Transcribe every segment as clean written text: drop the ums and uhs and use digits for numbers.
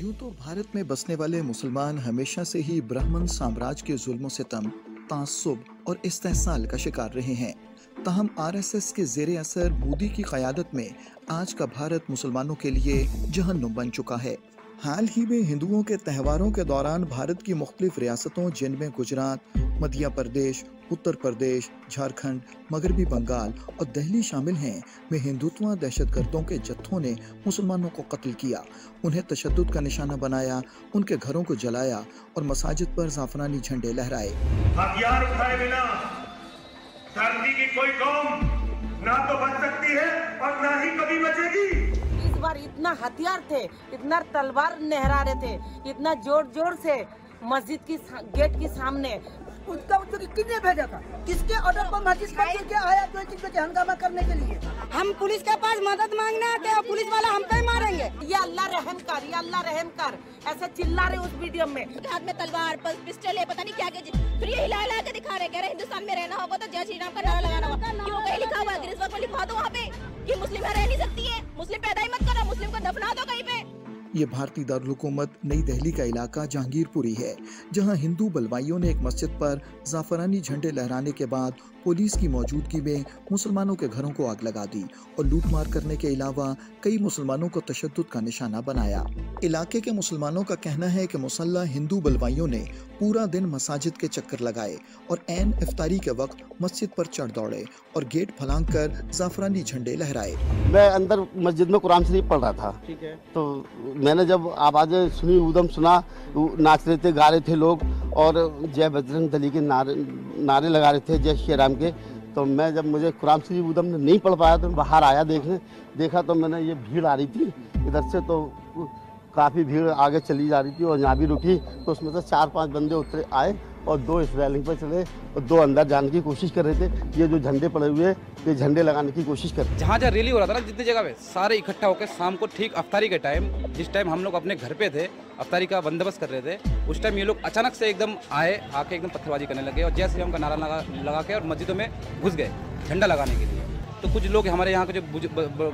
यूं तो भारत में बसने वाले मुसलमान हमेशा से ही ब्राह्मण साम्राज्य के जुल्म सितम, तासुब और इस्तेहसाल का शिकार रहे हैं। ताहम आरएसएस के जेर असर मोदी की क़यादत में आज का भारत मुसलमानों के लिए जहन्नुम बन चुका है। हाल ही में हिंदुओं के त्योहारों के दौरान भारत की मुख्तलिफ रियासतों जिनमें गुजरात, मध्य प्रदेश, उत्तर प्रदेश, झारखंड, मगरबी बंगाल और दिल्ली शामिल हैं, में हिंदुत्व दहशतगर्दों के जत्थों ने मुसलमानों को कत्ल किया, उन्हें तशद्दुद का निशाना बनाया, उनके घरों को जलाया और मसाजिद पर ज़ाफ़रानी झंडे लहराए। हथियार उठाए बिना धरती की कोई कौम ना तो बच सकती है और ना ही कभी बचेगी। इस बार इतना हथियार थे, इतना तलवार लहरा रहे थे, इतना जोर जोर से मस्जिद की गेट के सामने। उसका किसने भेजा था? किसके ऑर्डर पर मस्जिद पर लेके आया जो इनके हंगामा करने के लिए? हम पुलिस के पास मदद मांगने आते हैं और पुलिस वाला हम पे मारेंगे। या अल्लाह रहम कर, या अल्लाह रहम कर, ऐसे चिल्ला रहे उस वीडियो में। हाथ में तलवार, पिस्टल है, पता नहीं क्या क्या, फिर ये हिला हिला के दिखा रहे, कह रहे हिंदुस्तान में रहना होगा तो जय श्री राम का नारा लगाना होगा। क्यों कहीं लिखा हुआ है गिनीज बुक में लिखवा दो वहाँ पे कि मुस्लिम रह नहीं सकती है, मुस्लिम पैदा ही मत करो, मुस्लिम को दफना दो कहीं पे। ये भारतीय दारुल हुकूमत नई दिल्ली का इलाका जहांगीरपुरी है, जहां हिंदू बलवाइयों ने एक मस्जिद पर ज़ाफ़रानी झंडे लहराने के बाद पुलिस की मौजूदगी में मुसलमानों के घरों को आग लगा दी और लूटमार करने के अलावा कई मुसलमानों को तशद्दुद का निशाना बनाया। इलाके के मुसलमानों का कहना है कि मुसल्लह हिंदू बलवाइयों ने पूरा दिन मसाजिद के चक्कर लगाए और ऐन इफ्तारी के वक्त मस्जिद पर चढ़ दौड़े और गेट फलांग कर ज़ाफ़रानी झंडे लहराए। मैं अंदर मस्जिद में कुरान शरीफ पढ़ रहा था, ठीक है, तो मैंने जब आवाज़ें सुनी, उदम सुना, नाच रहे थे, गा रहे थे लोग और जय बजरंग दली के नारे लगा रहे थे, जय श्री राम के। तो मैं जब मुझे कुरान शरीफ उदम नहीं पढ़ पाया तो बाहर आया देखा तो मैंने ये भीड़ आ रही थी इधर से, तो काफ़ी भीड़ आगे चली जा रही थी और यहाँ भी रुकी, तो उसमें से 4-5 बंदे उतरे आए और 2 इस रैलिंग पर चले और 2 अंदर जाने की कोशिश कर रहे थे। ये जो झंडे पड़े हुए ये झंडे लगाने की कोशिश कर रहे थे। जहाँ रैली हो रहा था ना, जितनी जगह पे सारे इकट्ठा होकर शाम को ठीक अफ्तारी के टाइम, जिस टाइम हम लोग अपने घर पे थे, अफ्तारी का बंदोबस्त कर रहे थे, उस टाइम ये लोग अचानक से एकदम आके एकदम पत्थरबाजी करने लगे और जय श्री राम का नारा लगा के और मस्जिदों में घुस गए झंडा लगाने के लिए। तो कुछ लोग हमारे यहाँ के जो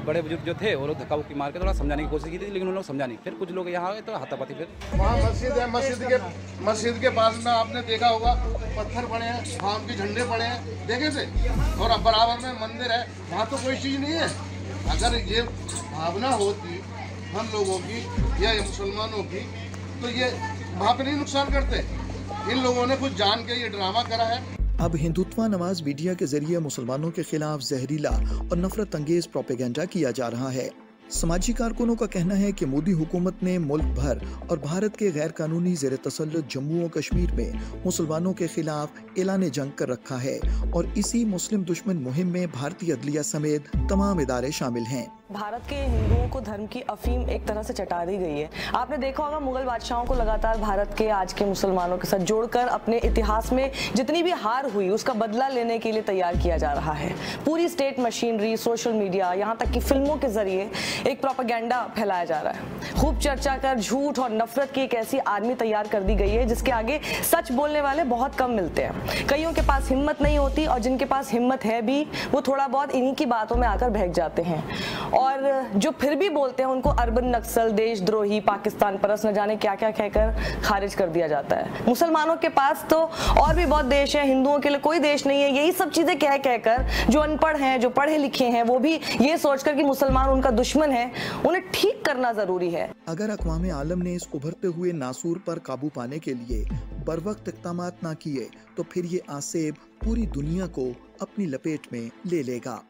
बड़े बुजुर्ग जो थे वो लोग धक्का मुक्की मार के थोड़ा समझाने की कोशिश की थी, लेकिन उन लोग समझा नहीं। फिर कुछ लोग यहाँ आए तो हाथापाती। फिर वहाँ मस्जिद है, मस्जिद के पास में आपने देखा होगा पत्थर पड़े हैं, शाम के झंडे पड़े हैं, देखे थे, और बराबर में मंदिर है, वहाँ तो कोई चीज़ नहीं है। अगर ये भावना होती हम लोगों की या मुसलमानों की तो ये वहाँ पे नहीं नुकसान करते। इन लोगों ने कुछ जान के ये ड्रामा करा है। अब हिंदुत्व नवाज मीडिया के जरिए मुसलमानों के खिलाफ जहरीला और नफरत अंगेज प्रोपेगेंडा किया जा रहा है। समाजी कारकुनों का कहना है कि मोदी हुकूमत ने मुल्क भर और भारत के गैर कानूनी जेर तसल्लुत जम्मू और कश्मीर में मुसलमानों के खिलाफ ऐलान जंग कर रखा है और इसी मुस्लिम दुश्मन मुहिम में भारतीय अदलिया समेत तमाम इदारे शामिल हैं। भारत के हिंदुओं को धर्म की अफीम एक तरह से चटा दी गई है। आपने देखा होगा मुगल बादशाहों को लगातार भारत के आज के मुसलमानों के साथ जोड़कर अपने इतिहास में जितनी भी हार हुई उसका बदला लेने के लिए तैयार किया जा रहा है। पूरी स्टेट मशीनरी, सोशल मीडिया, यहाँ तक कि फिल्मों के जरिए एक प्रोपेगेंडा फैलाया जा रहा है। खूब चर्चा कर झूठ और नफरत की एक ऐसी आर्मी तैयार कर दी गई है जिसके आगे सच बोलने वाले बहुत कम मिलते हैं। कईयों के पास हिम्मत नहीं होती और जिनके पास हिम्मत है भी वो थोड़ा बहुत इन्हीं की बातों में आकर बहक जाते हैं और जो फिर भी बोलते हैं उनको अर्बन नक्सल, देशद्रोही, पाकिस्तान परस्त न जाने क्या क्या कहकर खारिज कर दिया जाता है। मुसलमानों के पास तो और भी बहुत देश है, हिंदुओं के लिए कोई देश नहीं है। यही सब चीजें कह कहकर जो अनपढ़ हैं, जो पढ़े लिखे हैं, वो भी ये सोचकर कि मुसलमान उनका दुश्मन है, उन्हें ठीक करना जरूरी है। अगर अक़वाम आलम ने इस उभरते हुए नासूर पर काबू पाने के लिए बरवक्त इक़दामात ना किए तो फिर ये आसेब पूरी दुनिया को अपनी लपेट में ले लेगा।